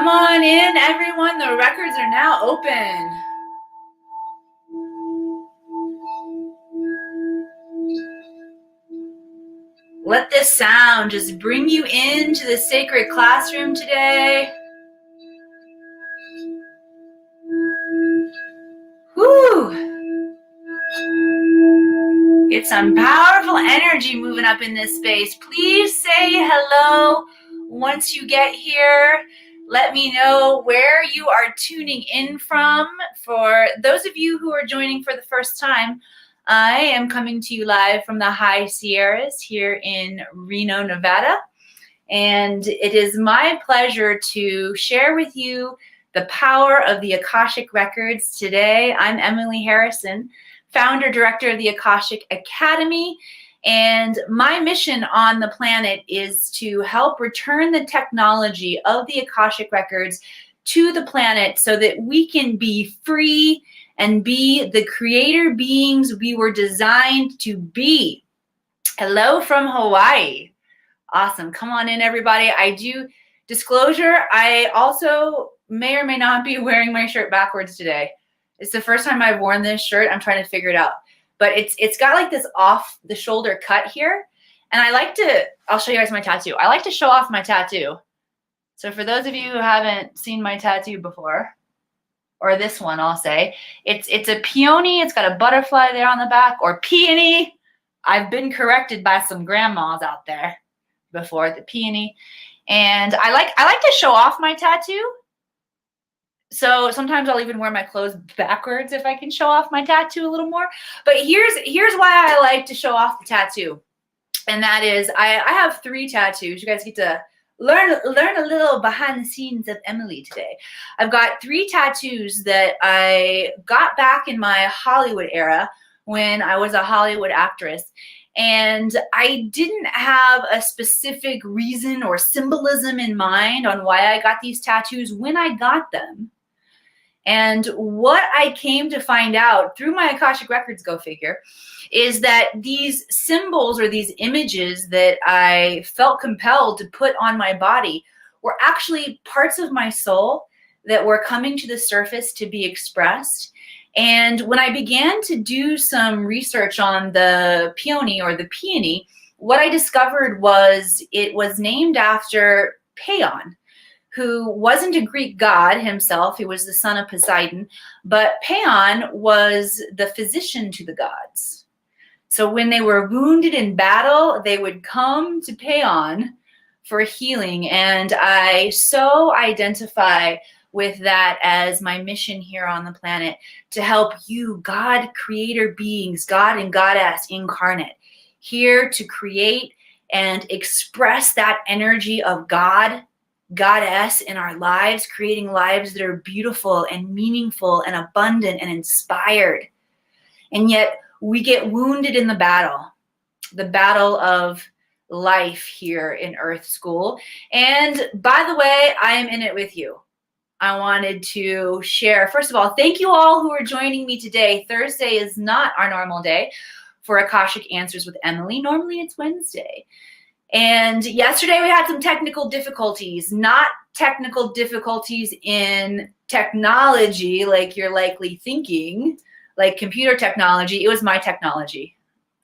Come on in, everyone. The records are now open. Let this sound just bring you into the sacred classroom today. Whew. Get some powerful energy moving up in this space. Please say hello once you get here. Let me know where you are tuning in from. For those of you who are joining for the first time, I am coming to you live from the High Sierras here in Reno, Nevada. And it is my pleasure to share with you the power of the Akashic Records today. I'm Emily Harrison, founder, director of the Akashic Academy. And my mission on the planet is to help return the technology of the Akashic Records to the planet so that we can be free and be the creator beings we were designed to be. Hello from Hawaii. Awesome. Come on in, everybody. Disclosure, I also may or may not be wearing my shirt backwards today. It's the first time I've worn this shirt. I'm trying to figure it out. But it's got like this off the shoulder cut here. And I'll show you guys my tattoo. I like to show off my tattoo. So for those of you who haven't seen my tattoo before, or this one, I'll say, it's a peony. It's got a butterfly there on the back, or peony. I've been corrected by some grandmas out there before, the peony. And I like to show off my tattoo. So sometimes I'll even wear my clothes backwards if I can show off my tattoo a little more. But here's why I like to show off the tattoo. And that is, I have 3 tattoos. You guys get to learn a little behind the scenes of Emily today. I've got 3 tattoos that I got back in my Hollywood era when I was a Hollywood actress. And I didn't have a specific reason or symbolism in mind on why I got these tattoos when I got them. And what I came to find out through my Akashic Records, go figure, is that these symbols or these images that I felt compelled to put on my body were actually parts of my soul that were coming to the surface to be expressed. And when I began to do some research on the peony or the peony, what I discovered was it was named after Paon, who wasn't a Greek god himself. He was the son of Poseidon, but Paon was the physician to the gods. So when they were wounded in battle, they would come to Paon for healing. And I so identify with that as my mission here on the planet, to help you, God creator beings, God and Goddess incarnate, here to create and express that energy of God, Goddess in our lives, creating lives that are beautiful and meaningful and abundant and inspired. And yet we get wounded in the battle of life here in Earth School. And by the way, I am in it with you. I wanted to share, first of all, thank you all who are joining me today. Thursday is not our normal day for Akashic Answers with Emily. Normally it's Wednesday. And yesterday we had some technical difficulties, not technical difficulties in technology like you're likely thinking, like computer technology. It was my technology.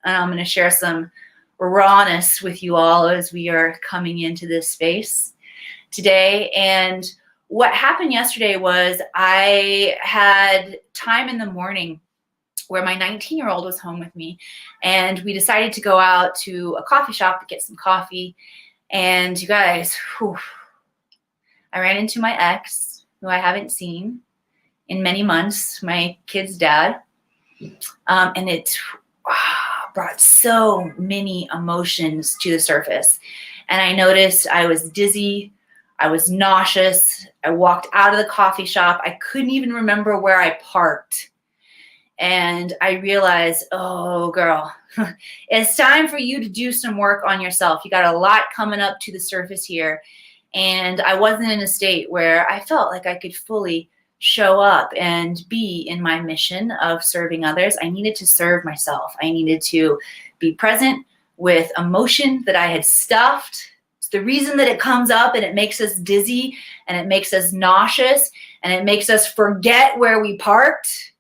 And I'm going to share some rawness with you all as we are coming into this space today. And what happened yesterday was I had time in the morning where my 19-year-old was home with me, and we decided to go out to a coffee shop to get some coffee. And you guys, I ran into my ex, who I haven't seen in many months, my kid's dad, and it brought so many emotions to the surface. And I noticed I was dizzy, I was nauseous. I walked out of the coffee shop. I couldn't even remember where I parked. And I realized, oh, girl, it's time for you to do some work on yourself. You got a lot coming up to the surface here. And I wasn't in a state where I felt like I could fully show up and be in my mission of serving others. I needed to serve myself. I needed to be present with emotion that I had stuffed It's the reason that it comes up and it makes us dizzy and it makes us nauseous and it makes us forget where we parked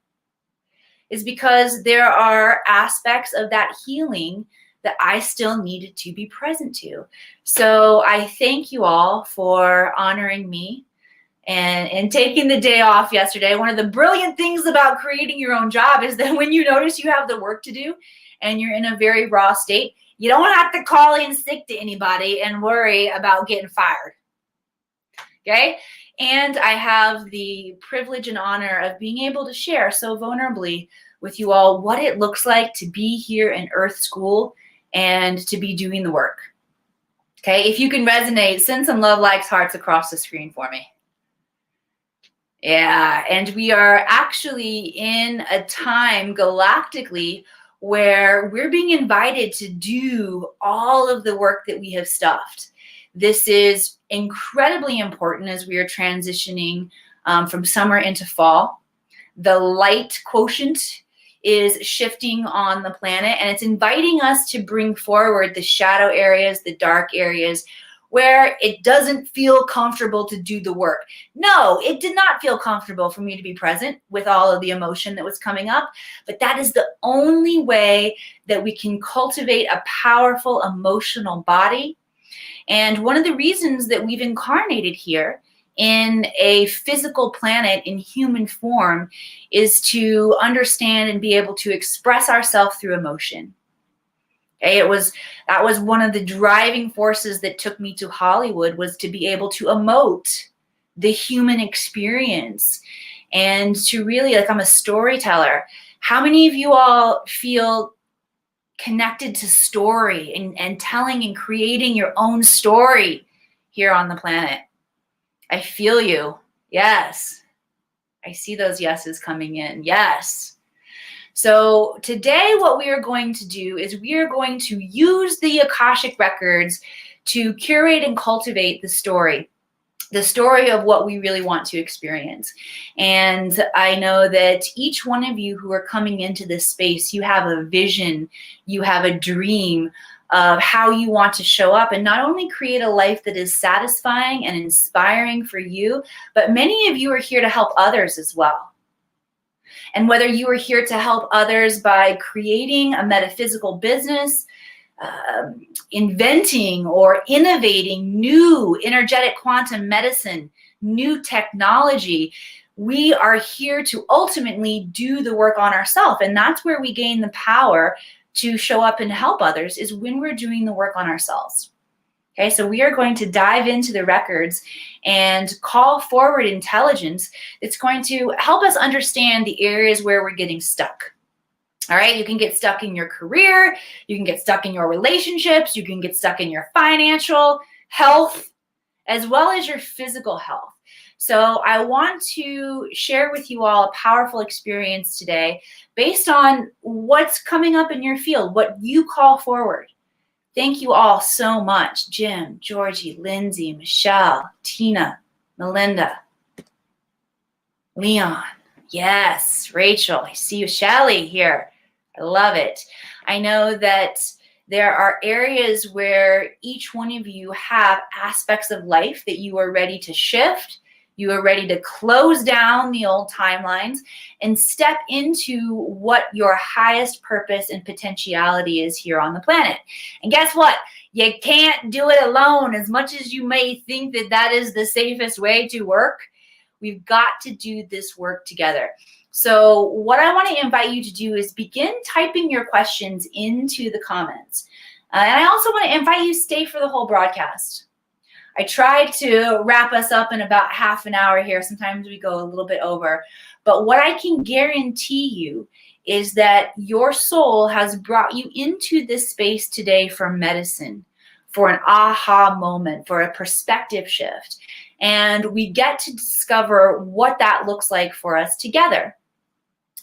is because there are aspects of that healing that I still needed to be present to. So I thank you all for honoring me and taking the day off yesterday. One of the brilliant things about creating your own job is that when you notice you have the work to do and you're in a very raw state, you don't have to call in sick to anybody and worry about getting fired. Okay? And I have the privilege and honor of being able to share so vulnerably with you all what it looks like to be here in Earth School and to be doing the work. Okay? If you can resonate, send some love, likes, hearts across the screen for me. Yeah, and we are actually in a time galactically where we're being invited to do all of the work that we have stuffed. This is incredibly important as we are transitioning from summer into fall. The light quotient is shifting on the planet, and it's inviting us to bring forward the shadow areas, the dark areas, where it doesn't feel comfortable to do the work. No, it did not feel comfortable for me to be present with all of the emotion that was coming up, but that is the only way that we can cultivate a powerful emotional body. And one of the reasons that we've incarnated here in a physical planet in human form is to understand and be able to express ourselves through emotion. Okay, that was one of the driving forces that took me to Hollywood, was to be able to emote the human experience and to really, like, I'm a storyteller. How many of you all feel connected to story and telling and creating your own story here on the planet? I feel you. Yes. I see those yeses coming in. Yes. So today what we are going to do is we are going to use the Akashic Records to curate and cultivate the story of what we really want to experience. And I know that each one of you who are coming into this space, you have a vision, you have a dream of how you want to show up and not only create a life that is satisfying and inspiring for you, but many of you are here to help others as well. And whether you are here to help others by creating a metaphysical business, inventing or innovating new energetic quantum medicine, new technology, we are here to ultimately do the work on ourselves. And that's where we gain the power to show up and help others, is when we're doing the work on ourselves. Okay, so we are going to dive into the records and call forward intelligence that's going to help us understand the areas where we're getting stuck. All right, you can get stuck in your career, you can get stuck in your relationships, you can get stuck in your financial health, as well as your physical health. So I want to share with you all a powerful experience today based on what's coming up in your field, what you call forward. Thank you all so much. Jim, Georgie, Lindsay, Michelle, Tina, Melinda, Leon. Yes, Rachel. I see you. Shelly here. I love it. I know that there are areas where each one of you have aspects of life that you are ready to shift. You are ready to close down the old timelines and step into what your highest purpose and potentiality is here on the planet. And guess what? You can't do it alone. As much as you may think that that is the safest way to work, we've got to do this work together. So what I want to invite you to do is begin typing your questions into the comments. And I also want to invite you to stay for the whole broadcast. I tried to wrap us up in about half an hour here. Sometimes we go a little bit over. But what I can guarantee you is that your soul has brought you into this space today for medicine, for an aha moment, for a perspective shift. And we get to discover what that looks like for us together.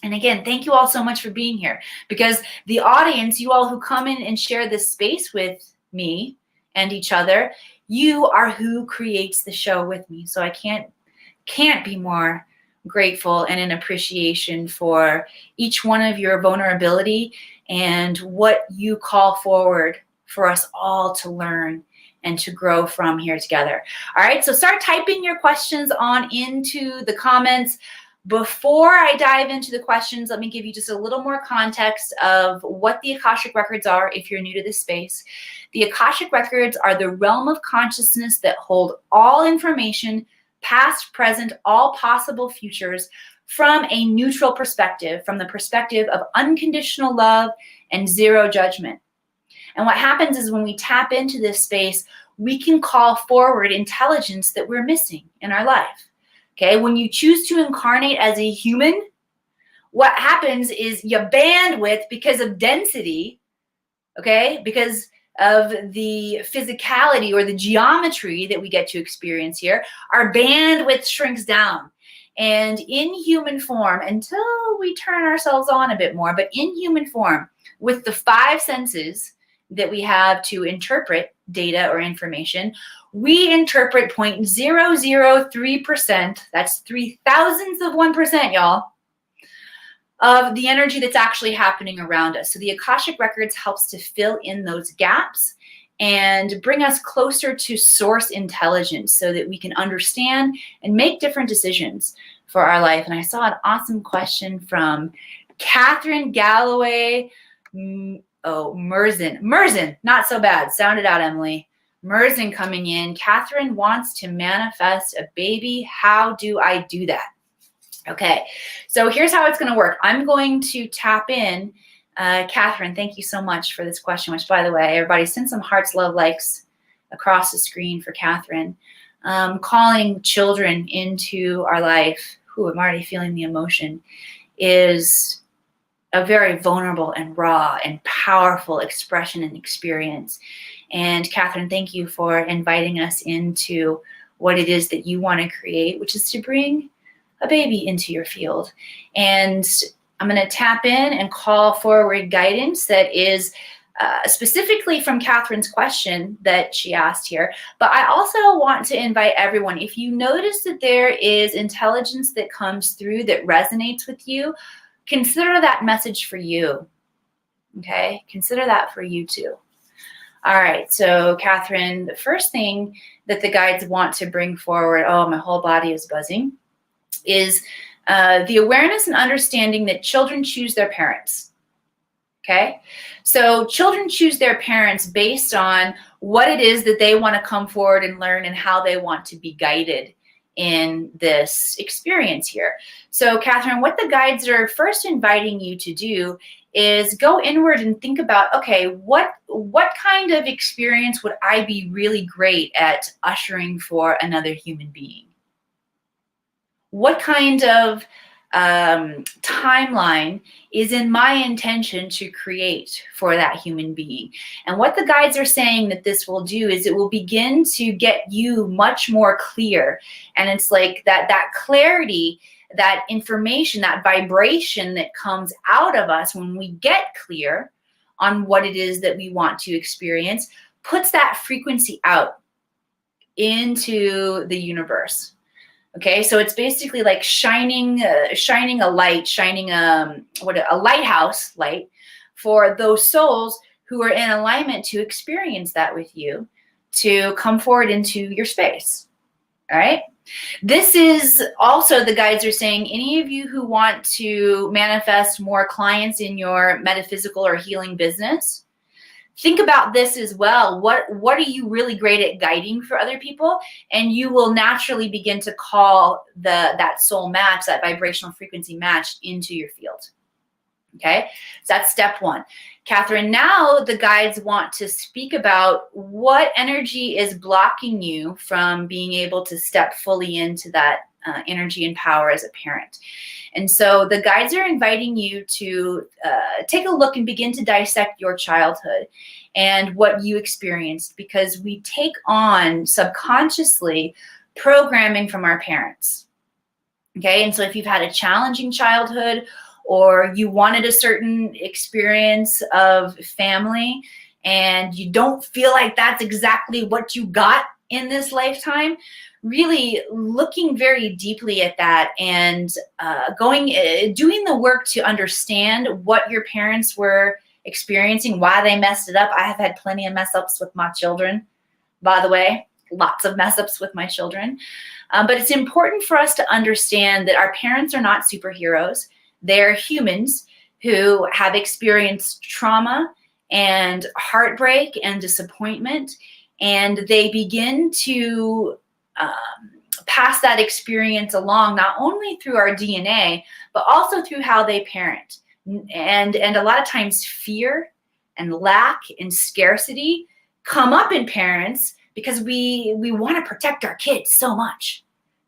And again, thank you all so much for being here, because the audience, you all who come in and share this space with me and each other, you are who creates the show with me. So I can't be more grateful and in appreciation for each one of your vulnerability and what you call forward for us all to learn and to grow from here together. All right, so start typing your questions on into the comments. Before I dive into the questions, let me give you just a little more context of what the Akashic Records are if you're new to this space. The Akashic Records are the realm of consciousness that hold all information, past, present, all possible futures, from a neutral perspective, from the perspective of unconditional love and zero judgment. And what happens is when we tap into this space, we can call forward intelligence that we're missing in our life. Okay, when you choose to incarnate as a human, what happens is your bandwidth, because of density, okay, because of the physicality or the geometry that we get to experience here, our bandwidth shrinks down. And in human form, until we turn ourselves on a bit more, but in human form, with the 5 senses that we have to interpret data or information, we interpret 0.003%, that's 0.003%, y'all, of the energy that's actually happening around us. So the Akashic Records helps to fill in those gaps and bring us closer to source intelligence so that we can understand and make different decisions for our life. And I saw an awesome question from Catherine Galloway. Merzen, not so bad. Sound it out, Emily. Merzen coming in. Catherine wants to manifest a baby. How do I do that? Okay, so here's how it's going to work. I'm going to tap in. Catherine, thank you so much for this question, which, by the way, everybody send some hearts, love, likes across the screen for Catherine. Calling children into our life, I'm already feeling the emotion, is a very vulnerable and raw and powerful expression and experience. And Catherine, thank you for inviting us into what it is that you want to create, which is to bring a baby into your field. And I'm going to tap in and call forward guidance that is specifically from Catherine's question that she asked here. But I also want to invite everyone, if you notice that there is intelligence that comes through that resonates with you, consider that message for you. Okay, consider that for you too. All right, so Catherine, the first thing that the guides want to bring forward, oh, my whole body is buzzing, is the awareness and understanding that children choose their parents. Okay, so children choose their parents based on what it is that they want to come forward and learn and how they want to be guided in this experience here. So Catherine, what the guides are first inviting you to do is go inward and think about, okay, what kind of experience would I be really great at ushering for another human being? What kind of timeline is in my intention to create for that human being? And what the guides are saying that this will do is it will begin to get you much more clear. And it's like that clarity, that information, that vibration that comes out of us when we get clear on what it is that we want to experience, puts that frequency out into the universe. Okay, so it's basically like shining a light, a lighthouse light for those souls who are in alignment to experience that with you, to come forward into your space. All right. This is also, the guides are saying, any of you who want to manifest more clients in your metaphysical or healing business, think about this as well. What are you really great at guiding for other people? And you will naturally begin to call that soul match, that vibrational frequency match into your field. Okay, so that's step 1. Catherine, now the guides want to speak about what energy is blocking you from being able to step fully into that energy and power as a parent. And so the guides are inviting you to take a look and begin to dissect your childhood and what you experienced, because we take on subconsciously programming from our parents. Okay, and so if you've had a challenging childhood, or you wanted a certain experience of family and you don't feel like that's exactly what you got in this lifetime, really looking very deeply at that and doing the work to understand what your parents were experiencing, why they messed it up. I have had plenty of mess ups with my children, by the way. Lots of mess ups with my children. But it's important for us to understand that our parents are not superheroes. They're humans who have experienced trauma and heartbreak and disappointment, and they begin to pass that experience along, not only through our DNA, but also through how they parent. And a lot of times fear and lack and scarcity come up in parents because we want to protect our kids so much,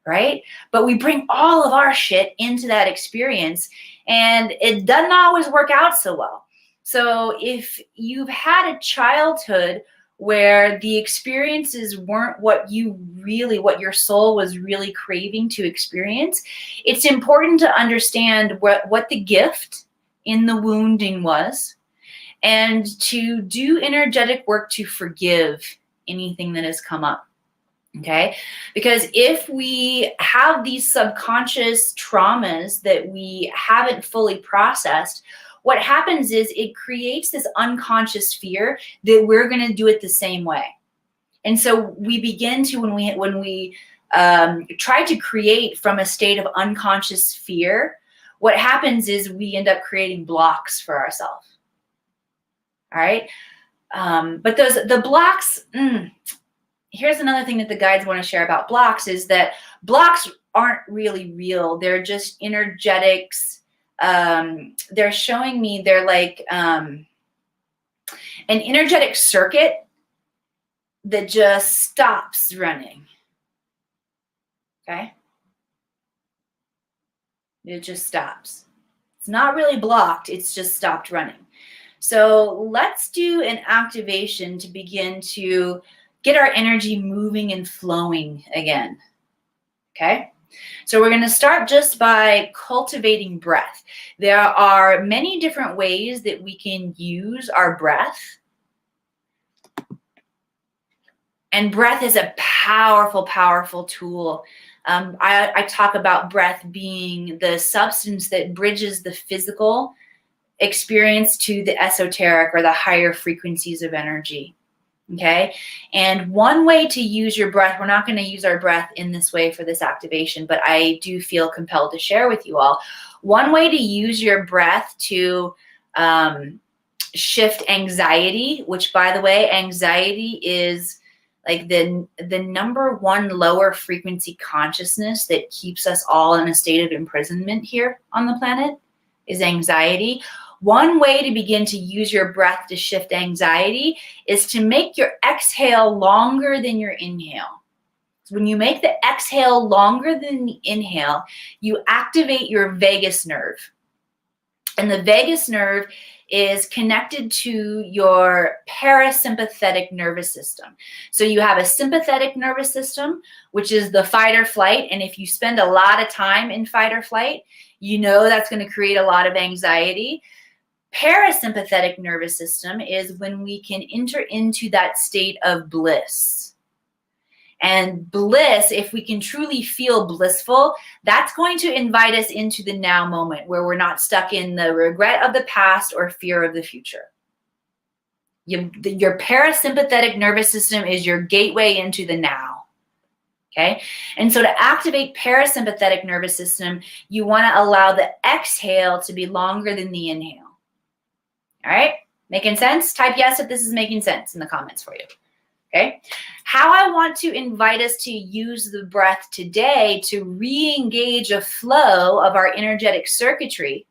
right? But we bring all of our shit into that experience, and it doesn't always work out so well. So if you've had a childhood where the experiences weren't what your soul was really craving to experience, it's important to understand what the gift in the wounding was, and to do energetic work to forgive anything that has come up. Okay? Because if we have these subconscious traumas that we haven't fully processed, what happens is it creates this unconscious fear that we're going to do it the same way. And so we begin to, when we try to create from a state of unconscious fear, what happens is we end up creating blocks for ourselves. All right? But the blocks, here's another thing that the guides want to share about blocks, is that blocks aren't really real. They're just energetics. They're showing me they're like an energetic circuit that just stops running. Okay? It just stops. It's not really blocked. It's just stopped running. So let's do an activation to begin to get our energy moving and flowing again. Okay? So we're going to start just by cultivating breath. There are many different ways that we can use our breath. And breath is a powerful, powerful tool. I talk about breath being the substance that bridges the physical experience to the esoteric or the higher frequencies of energy. Okay? And one way to use your breath, we're not going to use our breath in this way for this activation, but I do feel compelled to share with you all. One way to use your breath to shift anxiety, which, by the way, anxiety is like the number one lower frequency consciousness that keeps us all in a state of imprisonment here on the planet, is anxiety. One way to begin to use your breath to shift anxiety is to make your exhale longer than your inhale. So when you make the exhale longer than the inhale, you activate your vagus nerve. And the vagus nerve is connected to your parasympathetic nervous system. So you have a sympathetic nervous system, which is the fight or flight. And if you spend a lot of time in fight or flight, you know that's going to create a lot of anxiety. Parasympathetic nervous system is when we can enter into that state of bliss. And bliss, if we can truly feel blissful, that's going to invite us into the now moment where we're not stuck in the regret of the past or fear of the future. Your parasympathetic nervous system is your gateway into the now. Okay? And so to activate parasympathetic nervous system, you want to allow the exhale to be longer than the inhale. All right? Making sense? Type yes if this is making sense in the comments for you. Okay? How I want to invite us to use the breath today to re-engage a flow of our energetic circuitry,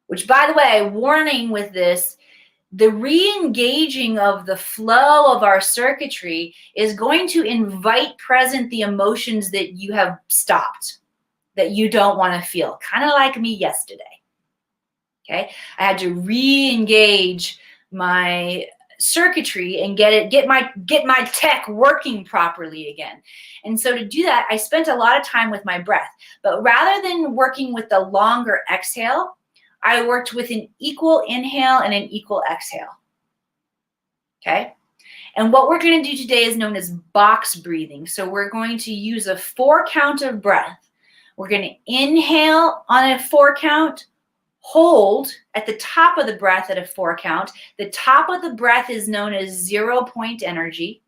which, by the way, warning with this, the re-engaging of the flow of our circuitry is going to invite present the emotions that you have stopped, that you don't want to feel, kind of like me yesterday. Okay, I had to re-engage my circuitry and get my tech working properly again. And so to do that, I spent a lot of time with my breath. But rather than working with the longer exhale, I worked with an equal inhale and an equal exhale. Okay? And what we're going to do today is known as box breathing. So we're going to use a 4 count of breath. We're going to inhale on a 4 count, hold at the top of the breath at a 4 count. The top of the breath is known as 0 point energy.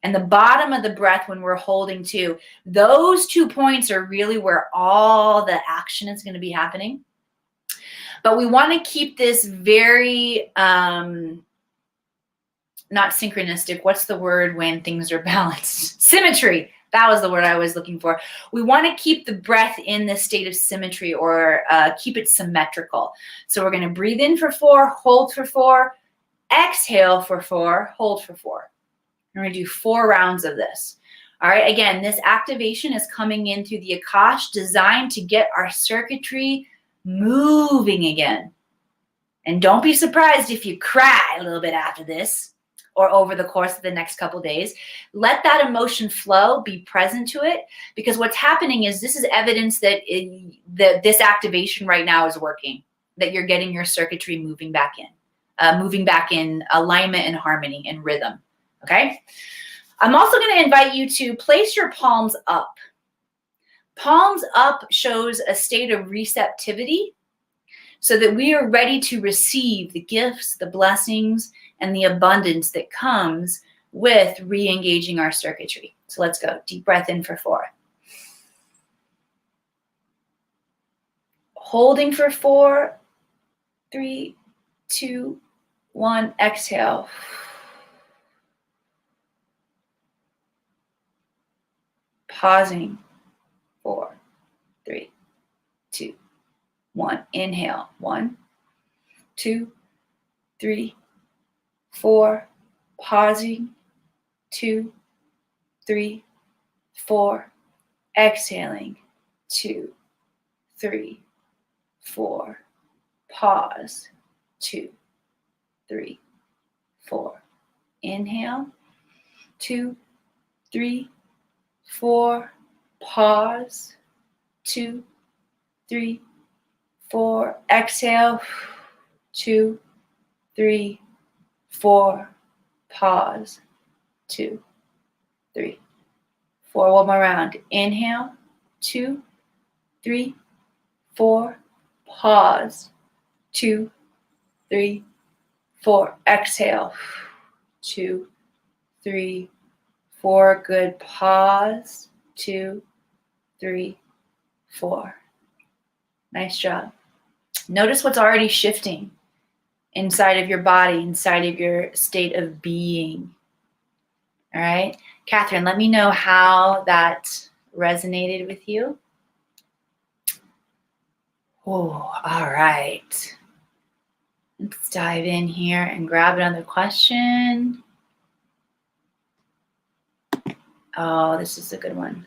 and the bottom of the breath when we're holding two. Those 2 points are really where all the action is going to be happening. But we want to keep this very, not synchronistic. What's the word when things are balanced? Symmetry. That was the word I was looking for. We want to keep the breath in this state of symmetry, or keep it symmetrical. So we're going to breathe in for 4, hold for 4, exhale for 4, hold for 4. We're going to do 4 rounds of this. All right, again, this activation is coming in through the Akash, designed to get our circuitry moving again. And don't be surprised if you cry a little bit after this, or over the course of the next couple of days. Let that emotion flow, be present to it, because what's happening is this is evidence that this activation right now is working, that you're getting your circuitry moving back in alignment and harmony and rhythm, okay? I'm also going to invite you to place your palms up. Palms up shows a state of receptivity, so that we are ready to receive the gifts, the blessings, and the abundance that comes with re-engaging our circuitry. So let's go. Deep breath in for 4. Holding for 4, 3, 2, 1. Exhale. Pausing. 4, 3, 2, 1. Inhale. 1, 2, 3, 4. Pausing. 2, 3, 4. Exhaling. 2, 3, 4. Pause. 2, 3, 4. Inhale. 2, 3, 4. Pause. 2, 3, 4. Exhale. 2, 3, 4. Pause. 2, 3, 4. One more round. Inhale. 2, 3, 4. Pause. 2, 3, 4. Exhale. 2, 3, 4. Good. Pause. 2, 3, 4. Nice job. Notice what's already shifting inside of your body, inside of your state of being. All right. Catherine, let me know how that resonated with you. Oh, all right. Let's dive in here and grab another question. Oh, this is a good one.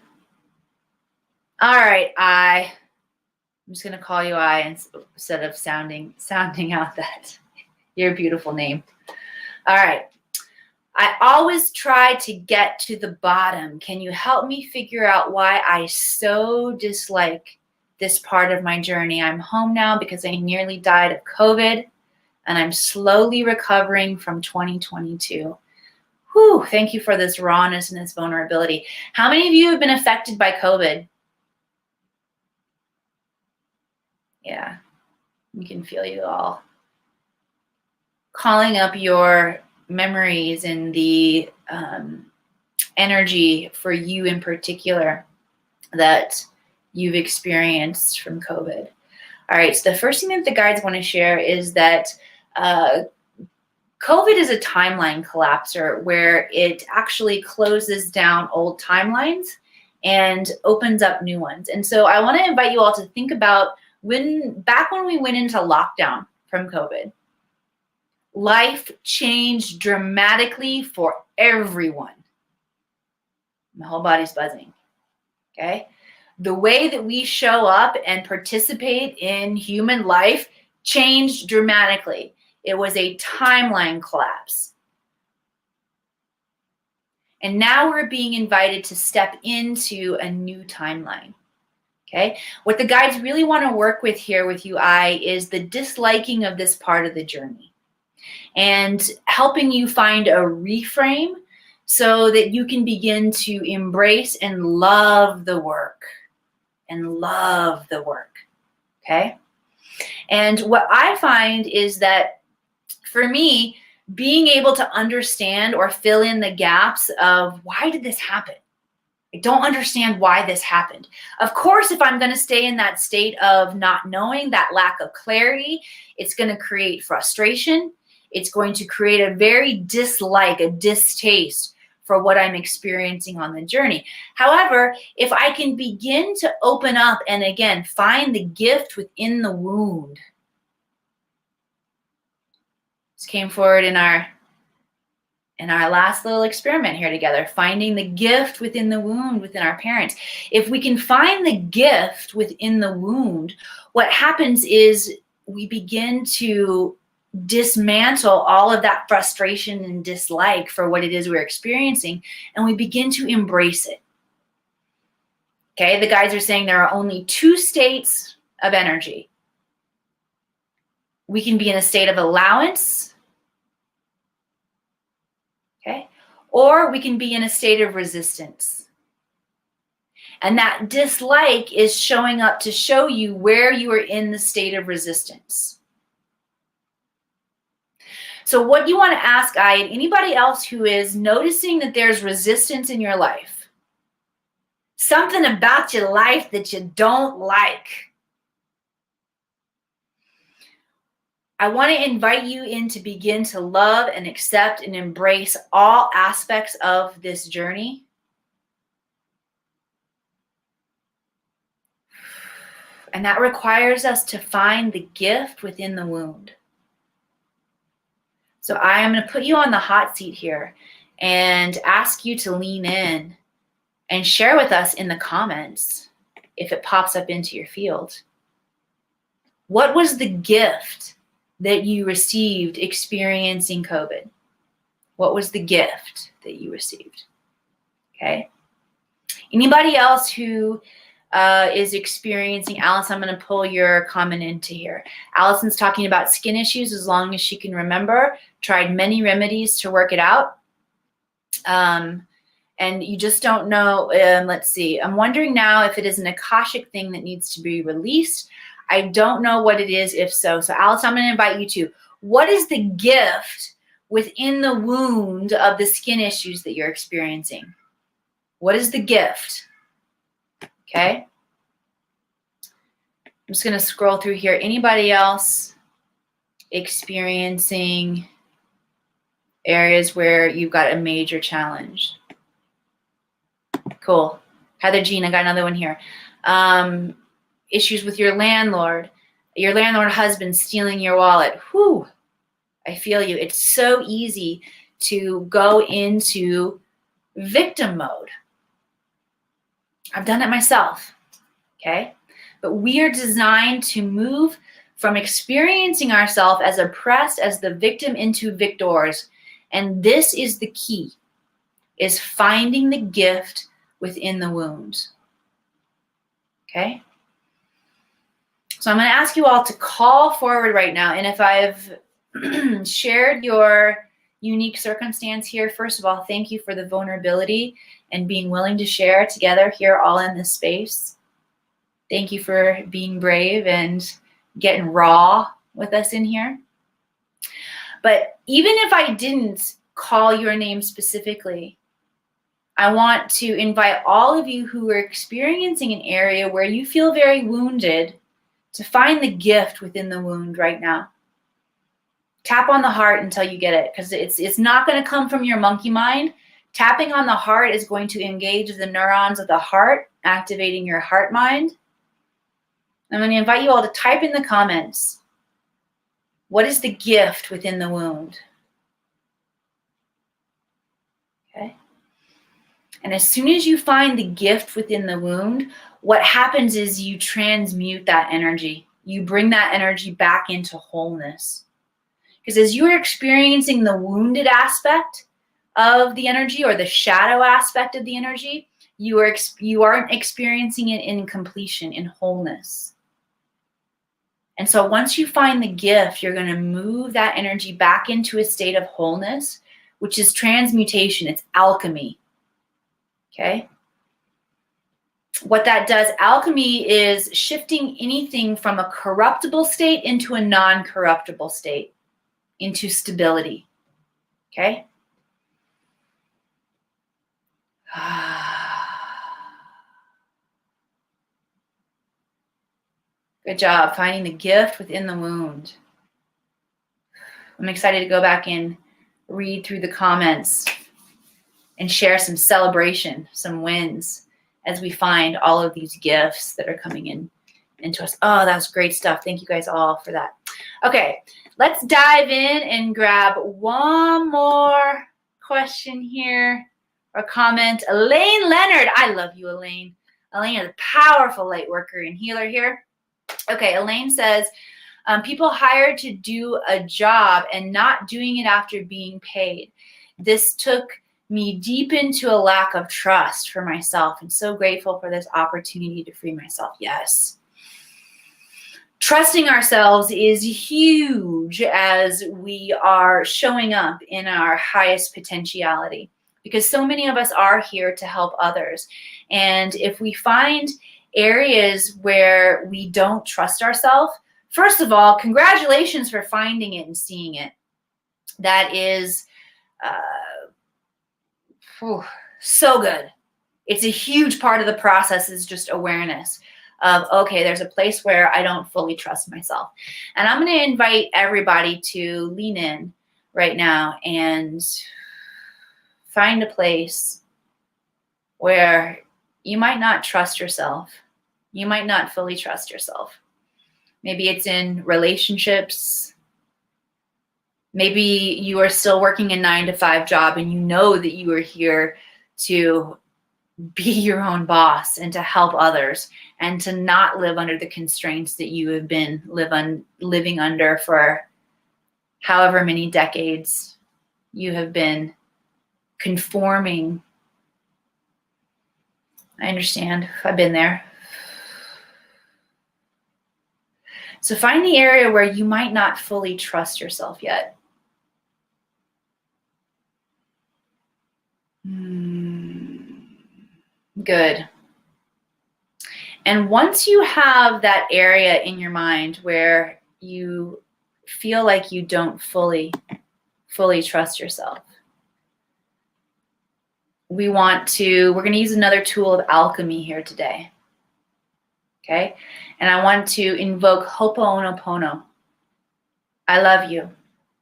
All right, I'm just going to call you I instead of sounding out that your beautiful name. All right. I always try to get to the bottom. Can you help me figure out why I so dislike this part of my journey? I'm home now because I nearly died of COVID, and I'm slowly recovering from 2022. Whew, thank you for this rawness and this vulnerability. How many of you have been affected by COVID? Yeah, we can feel you all. Calling up your memories and the energy for you in particular that you've experienced from COVID. All right, so the first thing that the guides want to share is that COVID is a timeline collapser, where it actually closes down old timelines and opens up new ones. And so I want to invite you all to think about back when we went into lockdown from COVID. Life changed dramatically for everyone. My whole body's buzzing, okay? The way that we show up and participate in human life changed dramatically. It was a timeline collapse. And now we're being invited to step into a new timeline, okay? What the guides really want to work with here with you, is the disliking of this part of the journey, and helping you find a reframe so that you can begin to embrace and love the work. Okay? And what I find is that for me, being able to understand or fill in the gaps of why did this happen? I don't understand why this happened. Of course, if I'm going to stay in that state of not knowing, that lack of clarity, it's going to create frustration. It's going to create a very dislike, a distaste for what I'm experiencing on the journey. However, if I can begin to open up and again, find the gift within the wound. This came forward in our last little experiment here together, finding the gift within the wound within our parents. If we can find the gift within the wound, what happens is we begin to dismantle all of that frustration and dislike for what it is we're experiencing, and we begin to embrace it. Okay, the guides are saying there are only two states of energy. We can be in a state of allowance, okay? Or we can be in a state of resistance. And that dislike is showing up to show you where you are in the state of resistance. So what you want to ask, I and anybody else who is noticing that there's resistance in your life, something about your life that you don't like, I want to invite you in to begin to love and accept and embrace all aspects of this journey. And that requires us to find the gift within the wound. So I am going to put you on the hot seat here and ask you to lean in and share with us in the comments if it pops up into your field. What was the gift that you received experiencing COVID? What was the gift that you received? Okay. Anybody else who is experiencing, Alice, I'm going to pull your comment into here. Allison's talking about skin issues as long as she can remember, tried many remedies to work it out. And you just don't know. Let's see. I'm wondering now if it is an Akashic thing that needs to be released. I don't know what it is, if so. So Alice, I'm going to invite you to, what is the gift within the wound of the skin issues that you're experiencing? What is the gift? Okay. I'm just going to scroll through here. Anybody else experiencing areas where you've got a major challenge? Cool. Heather Jean, I got another one here. Issues with your landlord husband stealing your wallet. Whew, I feel you. It's so easy to go into victim mode. I've done it myself, okay? But we are designed to move from experiencing ourselves as oppressed as the victim into victors. And this is the key, is finding the gift within the wounds, okay? So I'm going to ask you all to call forward right now. And if I've shared your unique circumstance here, first of all, thank you for the vulnerability and being willing to share together here all in this space. Thank you for being brave and getting raw with us in here. But even if I didn't call your name specifically, I want to invite all of you who are experiencing an area where you feel very wounded to find the gift within the wound right now. Tap on the heart until you get it, because it's not going to come from your monkey mind. Tapping on the heart is going to engage the neurons of the heart, activating your heart mind. I'm going to invite you all to type in the comments, what is the gift within the wound? Okay. And as soon as you find the gift within the wound, what happens is you transmute that energy. You bring that energy back into wholeness. Because as you are experiencing the wounded aspect of the energy or the shadow aspect of the energy, you aren't experiencing it in completion, in wholeness. And so once you find the gift, you're going to move that energy back into a state of wholeness, which is transmutation. It's alchemy. Okay? What that does, alchemy is shifting anything from a corruptible state into a non-corruptible state, into stability. Okay? Good job finding the gift within the wound. I'm excited to go back and read through the comments and share some celebration, some wins as we find all of these gifts that are coming into us. Oh, that was great stuff. Thank you guys all for that. Okay, let's dive in and grab one more question here or comment. Elaine Leonard. I love you, Elaine. Elaine is a powerful light worker and healer here. Okay, Elaine says, people hired to do a job and not doing it after being paid. This took me deep into a lack of trust for myself, and so grateful for this opportunity to free myself. Yes. Trusting ourselves is huge as we are showing up in our highest potentiality, because so many of us are here to help others. And if we find areas where we don't trust ourselves, first of all, congratulations for finding it and seeing it. That is so good. It's a huge part of the process is just awareness of, okay, there's a place where I don't fully trust myself. And I'm going to invite everybody to lean in right now and find a place where you might not trust yourself. You might not fully trust yourself. Maybe it's in relationships. Maybe you are still working a 9-to-5 job and you know that you are here to be your own boss and to help others and to not live under the constraints that you have been living under for however many decades you have been conforming. I understand. I've been there. So find the area where you might not fully trust yourself yet. Good. And once you have that area in your mind where you feel like you don't fully trust yourself, we're going to use another tool of alchemy here today. Okay? And I want to invoke Ho'oponopono. I love you.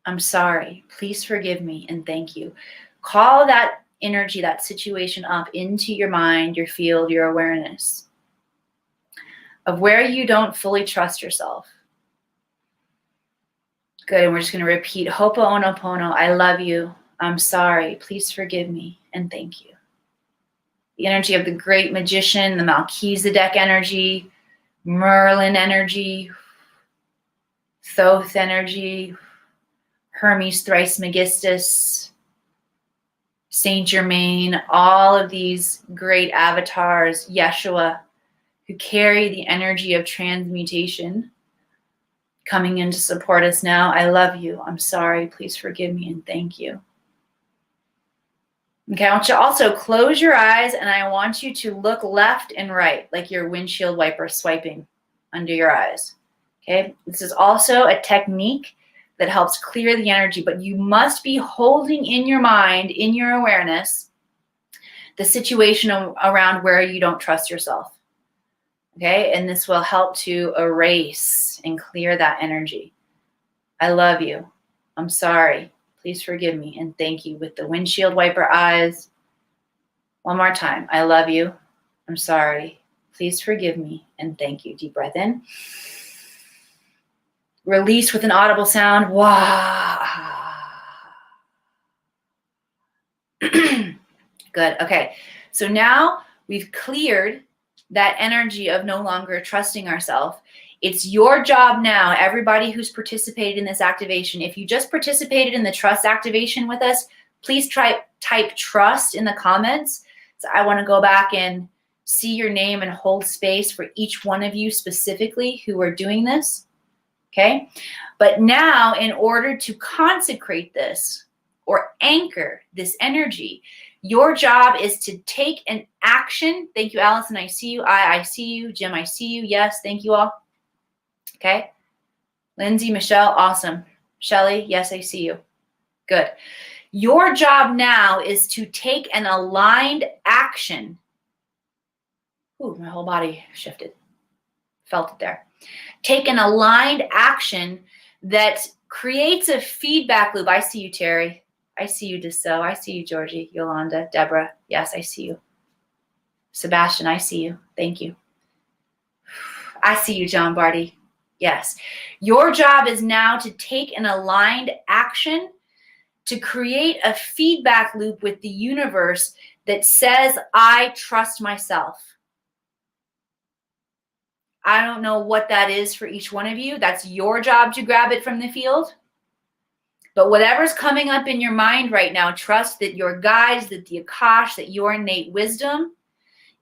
I'm sorry. Please forgive me and thank you. Call that energy, that situation up into your mind, your field, your awareness of where you don't fully trust yourself. Good. And we're just going to repeat Ho'oponopono. I love you. I'm sorry. Please forgive me and thank you. The energy of the great magician, the Melchizedek energy, Merlin energy, Thoth energy, Hermes Thrice-Megistus, Saint Germain, all of these great avatars, Yeshua, who carry the energy of transmutation coming in to support us now. I love you. I'm sorry. Please forgive me and thank you. Okay, I want you to also close your eyes and I want you to look left and right like your windshield wiper swiping under your eyes. Okay, this is also a technique that helps clear the energy, but you must be holding in your mind, in your awareness, the situation around where you don't trust yourself. Okay, and this will help to erase and clear that energy. I love you. I'm sorry. Please forgive me and thank you with the windshield wiper eyes. One more time. I love you. I'm sorry. Please forgive me and thank you. Deep breath in. Release with an audible sound. Wah. Good. Okay. So now we've cleared that energy of no longer trusting ourselves. It's your job now, everybody who's participated in this activation. If you just participated in the trust activation with us, please type trust in the comments. So I want to go back and see your name and hold space for each one of you specifically who are doing this. Okay? But now, in order to consecrate this or anchor this energy, your job is to take an action. Thank you, Allison. I see you. I see you. Jim, I see you. Yes, thank you all. Okay. Lindsay, Michelle, awesome. Shelly, yes, I see you. Good. Your job now is to take an aligned action. Ooh, my whole body shifted. Felt it there. Take an aligned action that creates a feedback loop. I see you, Terry. I see you, Deso. I see you, Georgie, Yolanda, Deborah. Yes, I see you. Sebastian, I see you. Thank you. I see you, John Barty. Yes. Your job is now to take an aligned action to create a feedback loop with the universe that says, I trust myself. I don't know what that is for each one of you. That's your job to grab it from the field. But whatever's coming up in your mind right now, trust that your guides, that the Akash, that your innate wisdom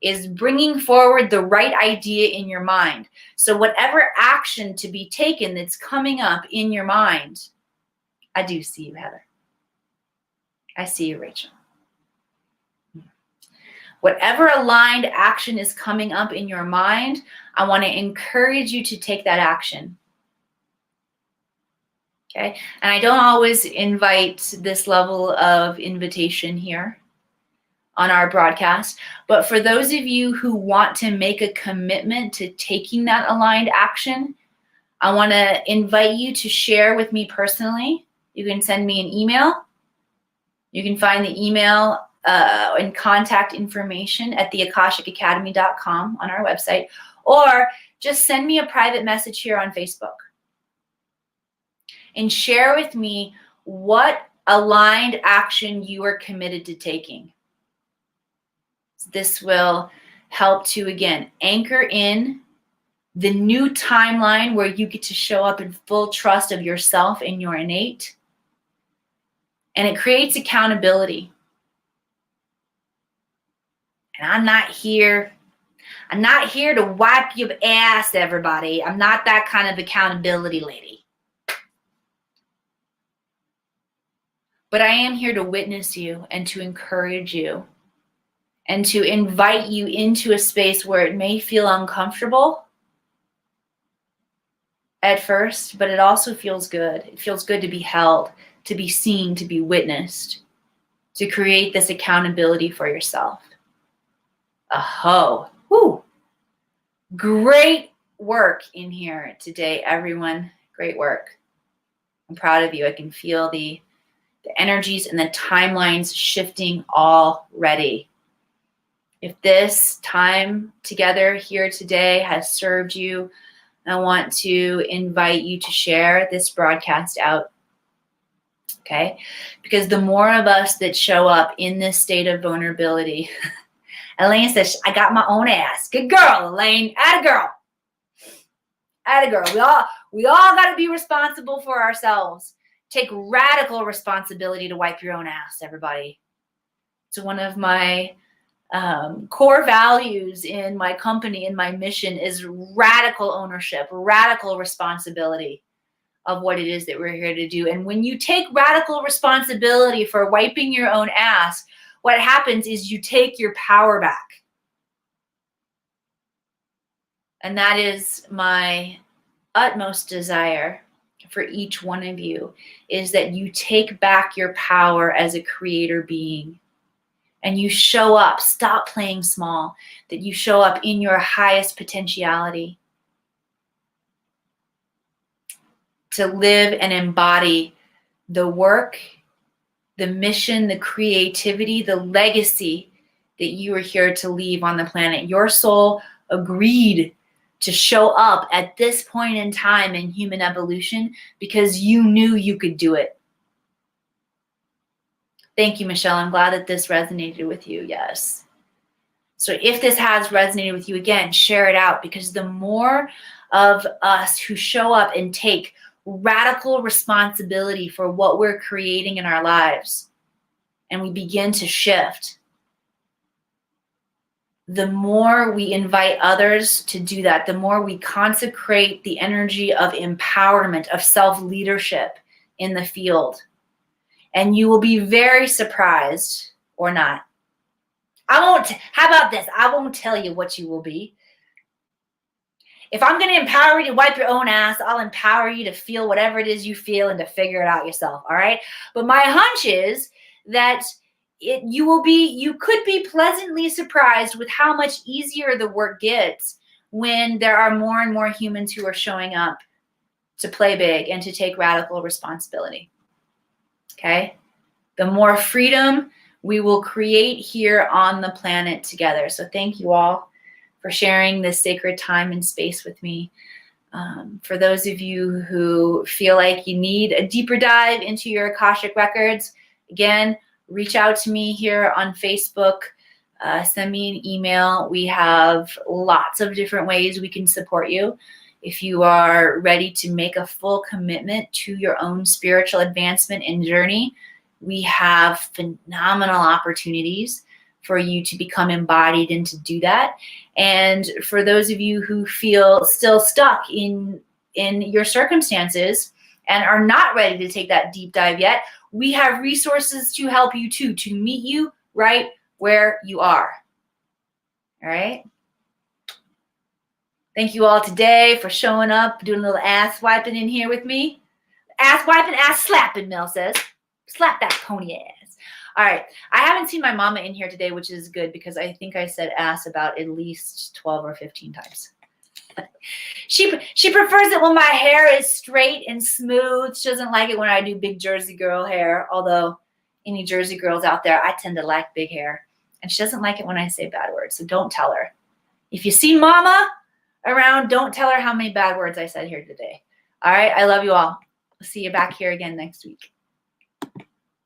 is bringing forward the right idea in your mind. So whatever action to be taken that's coming up in your mind, I do see you, Heather. I see you, Rachel. Whatever aligned action is coming up in your mind, I want to encourage you to take that action. Okay? And I don't always invite this level of invitation here on our broadcast, but for those of you who want to make a commitment to taking that aligned action, I want to invite you to share with me personally. You can send me an email. You can find the email and contact information at theakashicacademy.com on our website, or just send me a private message here on Facebook and share with me what aligned action you are committed to taking. This will help to, again, anchor in the new timeline where you get to show up in full trust of yourself and your innate. And it creates accountability. And I'm not here to wipe your ass, everybody. I'm not that kind of accountability lady. But I am here to witness you and to encourage you and to invite you into a space where it may feel uncomfortable at first, but it also feels good. It feels good to be held, to be seen, to be witnessed, to create this accountability for yourself. Aho. Woo. Great work in here today, everyone. Great work. I'm proud of you. I can feel the energies and the timelines shifting already. If this time together here today has served you, I want to invite you to share this broadcast out. Okay? Because the more of us that show up in this state of vulnerability, Elaine says, I got my own ass. Good girl, Elaine. Atta girl. Atta girl. We all got to be responsible for ourselves. Take radical responsibility to wipe your own ass, everybody. It's one of my core values in my company, in my mission, is radical ownership, radical responsibility of what it is that we're here to do. And when you take radical responsibility for wiping your own ass, what happens is you take your power back. And that is my utmost desire for each one of you, is that you take back your power as a creator being. And you show up, stop playing small, that you show up in your highest potentiality to live and embody the work, the mission, the creativity, the legacy that you are here to leave on the planet. Your soul agreed to show up at this point in time in human evolution because you knew you could do it. Thank you, Michelle. I'm glad that this resonated with you. Yes. So if this has resonated with you, again, share it out, because the more of us who show up and take radical responsibility for what we're creating in our lives, and we begin to shift, the more we invite others to do that, the more we consecrate the energy of empowerment, of self-leadership in the field. And you will be very surprised, or not. How about this? I won't tell you what you will be. If I'm going to empower you to wipe your own ass, I'll empower you to feel whatever it is you feel and to figure it out yourself, all right? But my hunch is that you could be pleasantly surprised with how much easier the work gets when there are more and more humans who are showing up to play big and to take radical responsibility. Okay? The more freedom we will create here on the planet together. So thank you all for sharing this sacred time and space with me. For those of you who feel like you need a deeper dive into your Akashic Records, again, reach out to me here on Facebook. Send me an email. We have lots of different ways we can support you. If you are ready to make a full commitment to your own spiritual advancement and journey, we have phenomenal opportunities for you to become embodied and to do that. And for those of you who feel still stuck in your circumstances and are not ready to take that deep dive yet, we have resources to help you too, to meet you right where you are. All right? Thank you all today for showing up, doing a little ass wiping in here with me. Ass wiping, ass slapping, Mel says. Slap that pony ass. All right. I haven't seen my mama in here today, which is good because I think I said ass about at least 12 or 15 times. She prefers it when my hair is straight and smooth. She doesn't like it when I do big Jersey girl hair, although any Jersey girls out there, I tend to like big hair. And she doesn't like it when I say bad words, so don't tell her. If you see mama around, don't tell her how many bad words I said here today. All right? I love you all. I'll see you back here again next week.